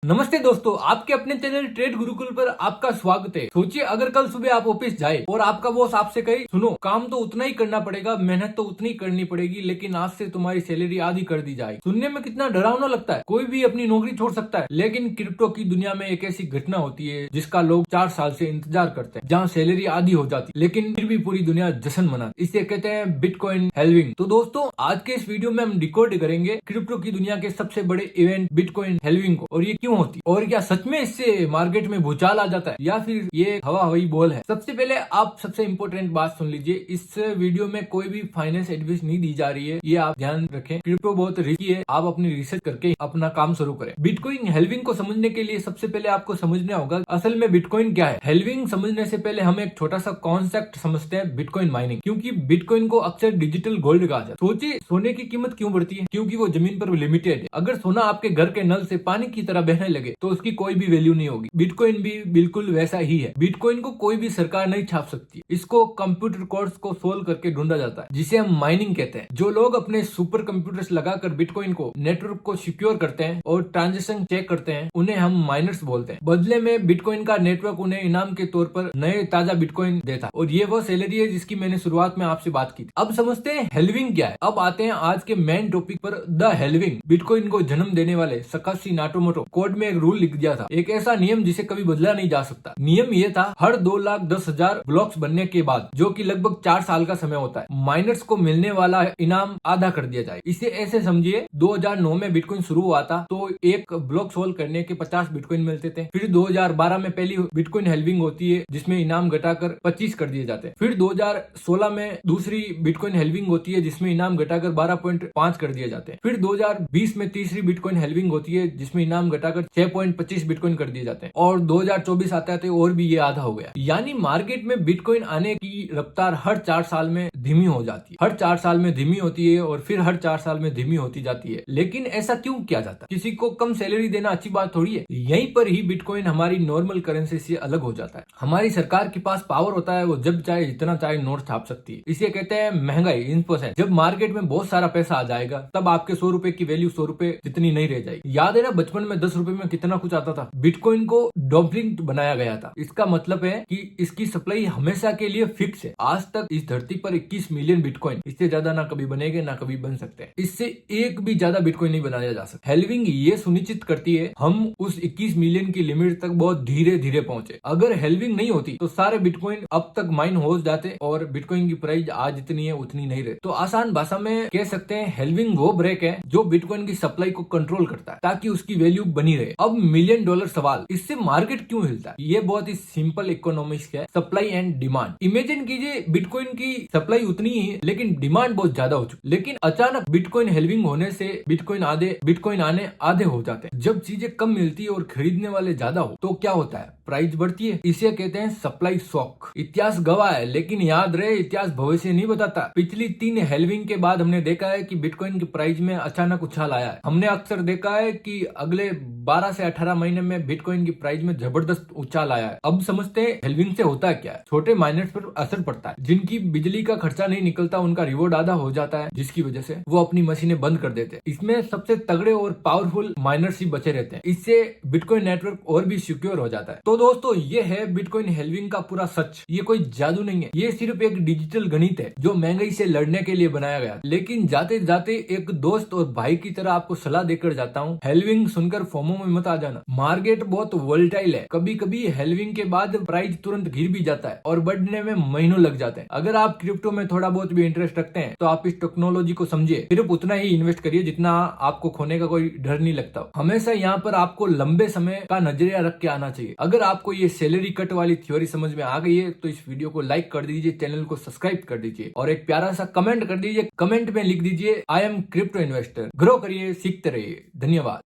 नमस्ते दोस्तों, आपके अपने चैनल ट्रेड गुरुकुल पर आपका स्वागत है। सोचिए अगर कल सुबह आप ऑफिस जाए और आपका बॉस आपसे कहे सुनो काम तो उतना ही करना पड़ेगा, मेहनत तो उतनी करनी पड़ेगी, लेकिन आज से तुम्हारी सैलरी आधी कर दी जाए। सुनने में कितना डरावना लगता है। कोई भी अपनी नौकरी छोड़ सकता है, लेकिन क्रिप्टो की दुनिया में एक ऐसी घटना होती है जिसका लोग 4 साल से इंतजार करते हैं, जहाँ सैलरी आधी हो जाती है लेकिन फिर भी पूरी दुनिया जश्न मनाती। इसे कहते हैं बिटकॉइन हेल्विंग। तो दोस्तों आज के इस वीडियो में हम डिकोड करेंगे क्रिप्टो की दुनिया के सबसे बड़े इवेंट बिटकॉइन हेल्विंग को, और ये क्यों होती है और क्या सच में इससे मार्केट में भूचाल आ जाता है या फिर ये हवा हवाई बोल है। सबसे पहले आप सबसे इम्पोर्टेंट बात सुन लीजिए, इस वीडियो में कोई भी फाइनेंस एडवाइस नहीं दी जा रही है, ये आप ध्यान रखें। क्रिप्टो बहुत रिस्की है, आप अपनी रिसर्च करके अपना काम शुरू करें। बिटकॉइन हेल्विंग को समझने के लिए सबसे पहले आपको समझना होगा असल में बिटकॉइन क्या है। हेल्विंग समझने से पहले हम एक छोटा सा कॉन्सेप्ट समझते हैं, बिटकॉइन माइनिंग। क्योंकि बिटकॉइन को अक्सर डिजिटल गोल्ड कहा जाता है। सोचिए सोने की कीमत क्यों बढ़ती है? क्योंकि वो जमीन पर लिमिटेड है। अगर सोना आपके घर के नल से पानी की तरह बहने लगे तो उसकी कोई भी वैल्यू नहीं होगी। बिटकॉइन भी बिल्कुल वैसा ही है। बिटकॉइन को कोई भी सरकार नहीं छाप सकती, इसको कंप्यूटर कोड्स को सोल्व करके ढूंढा जाता है, जिसे हम माइनिंग कहते हैं। जो लोग अपने सुपर कंप्यूटर्स लगाकर बिटकॉइन को नेटवर्क को सिक्योर करते हैं और ट्रांजेक्शन चेक करते हैं, उन्हें हम माइनर्स बोलते हैं। बदले में बिटकॉइन का नेटवर्क उन्हें इनाम के तौर पर नए ताजा बिटकॉइन देता, और ये वो सैलरी है जिसकी मैंने शुरुआत में आपसे बात की थी। अब समझते हैं हेल्विंग क्या है। अब आते हैं आज के मेन टॉपिक पर, द हेल्विंग। बिटकॉइन को जन्म देने वाले सकाशी नाटोमोटो कोड में एक रूल लिख दिया था, एक ऐसा नियम जिसे कभी बदला नहीं जा सकता। नियम ये था, हर 2,10,000 ब्लॉक्स बनने के बाद, जो कि लगभग 4 साल का समय होता है, माइनर्स को मिलने वाला इनाम आधा कर दिया जाए। इसे ऐसे समझिए, 2009 में बिटकॉइन शुरू हुआ था तो एक ब्लॉक सोल्व करने के 50 बिटकॉइन मिलते थे। फिर 2012 में पहली बिटकॉइन हेल्विंग होती है जिसमें इनाम घटाकर 25 कर दिए जाते हैं। फिर 2016 में दूसरी बिटकॉइन हेल्विंग होती है जिसमें इनाम घटाकर 12.5 कर दिए जाते हैं। फिर 2020 में तीसरी बिटकॉइन हेल्विंग होती है जिसमें इनाम घटाकर 6.25 बिटकॉइन कर दिए जाते हैं, और 2024 आता है और भी ये आधा हो गया। यानी मार्केट में बिटकॉइन आने की रफ्तार हर 4 साल में धीमी हो जाती है, हर 4 साल में धीमी होती है और फिर हर 4 साल में धीमी होती जाती है। लेकिन ऐसा क्यों किया जाता है? किसी को कम सैलरी देना अच्छी बात थोड़ी है। यहीं पर ही बिटकॉइन हमारी नॉर्मल करेंसी से अलग हो जाता है। हमारी सरकार के पास पावर होता है, वो जब चाहे जितना चाहे नोट छाप सकती है। इसे कहते हैं महंगाई, इन्फ्लेशन। जब मार्केट में बहुत सारा पैसा आ जाएगा तब आपके 100 रुपए की वैल्यू 100 रुपए जितनी नहीं रह जाएगी। याद है ना, बचपन में 10 रुपए में कितना कुछ आता था। बिटकॉइन को डॉम्पलिंग बनाया गया था। इसका मतलब है कि इसकी सप्लाई हमेशा के लिए फिक्स है। आज तक इस धरती पर 21 मिलियन बिटकॉइन, इससे ज्यादा ना कभी बनेंगे ना कभी बन सकते हैं। इससे एक भी ज्यादा बिटकॉइन नहीं बनाया जा सकता। हेल्विंग ये सुनिश्चित करती है हम उस 21 मिलियन की लिमिट तक बहुत धीरे धीरे पहुंचे। अगर हेल्विंग नहीं होती तो सारे बिटकॉइन अब तक माइन हो जाते और बिटकॉइन की प्राइस आज जितनी है उतनी नहीं रहती। तो आसान भाषा में कह सकते हैं हेल्विंग वो ब्रेक है जो बिटकॉइन की सप्लाई को कंट्रोल करता है ताकि उसकी वैल्यू बनी रहे। अब $1 मिलियन सवाल, इससे मार्केट क्यों हिलता है? ये बहुत ही सिंपल इकोनॉमिक्स है, सप्लाई एंड डिमांड। इमेजिन कीजिए बिटकॉइन की सप्लाई उतनी ही है लेकिन डिमांड बहुत ज्यादा हो चुकी, लेकिन अचानक बिटकॉइन हेल्विंग होने से बिटकॉइन आने आधे हो जाते हैं। जब चीजें कम मिलती है और खरीदने वाले ज्यादा हो तो क्या होता है? प्राइस बढ़ती है। इसे कहते हैं सप्लाई शॉक। इतिहास गवाह है, लेकिन याद रहे इतिहास भविष्य नहीं बताता। पिछली 3 हेल्विंग के बाद हमने देखा है कि बिटकॉइन की प्राइस में अचानक उछाल आया है। हमने अक्सर देखा है कि अगले 12 से 18 महीने में बिटकॉइन की प्राइस में जबरदस्त उछाल आया है। अब समझते हैं हेल्विंग से होता क्या है। छोटे माइनर्स पर असर पड़ता है, जिनकी बिजली का खर्चा नहीं निकलता, उनका रिवॉर्ड आधा हो जाता है, जिसकी वजह से वो अपनी मशीनें बंद कर देते हैं। इसमें सबसे तगड़े और पावरफुल माइनर्स ही बचे रहते हैं। इससे बिटकॉइन नेटवर्क और भी सिक्योर हो जाता है। तो दोस्तों ये है बिटकॉइन हेल्विंग का पूरा सच। ये कोई जादू नहीं है, ये सिर्फ एक डिजिटल गणित है जो महंगाई से लड़ने के लिए बनाया गया। लेकिन जाते जाते एक दोस्त और भाई की तरह आपको सलाह देकर जाता हूँ, हेल्विंग सुनकर फोमो में मत आ जाना। मार्केट बहुत वोलेटाइल है, कभी कभी हेल्विंग के बाद प्राइस तुरंत गिर भी जाता है और बढ़ने में महीनों लग जाते हैं। अगर आप क्रिप्टो में थोड़ा बहुत भी इंटरेस्ट रखते हैं तो आप इस टेक्नोलॉजी को समझिए, सिर्फ उतना ही इन्वेस्ट करिए जितना आपको खोने का कोई डर नहीं लगता। हमेशा यहाँ पर आपको लंबे समय का नजरिया रख के आना चाहिए। अगर आपको ये सैलरी कट वाली थ्योरी समझ में आ गई है तो इस वीडियो को लाइक कर दीजिए, चैनल को सब्सक्राइब कर दीजिए और एक प्यारा सा कमेंट कर दीजिए। कमेंट में लिख दीजिए I am crypto investor. Grow करिए, सीखते रहिए। धन्यवाद।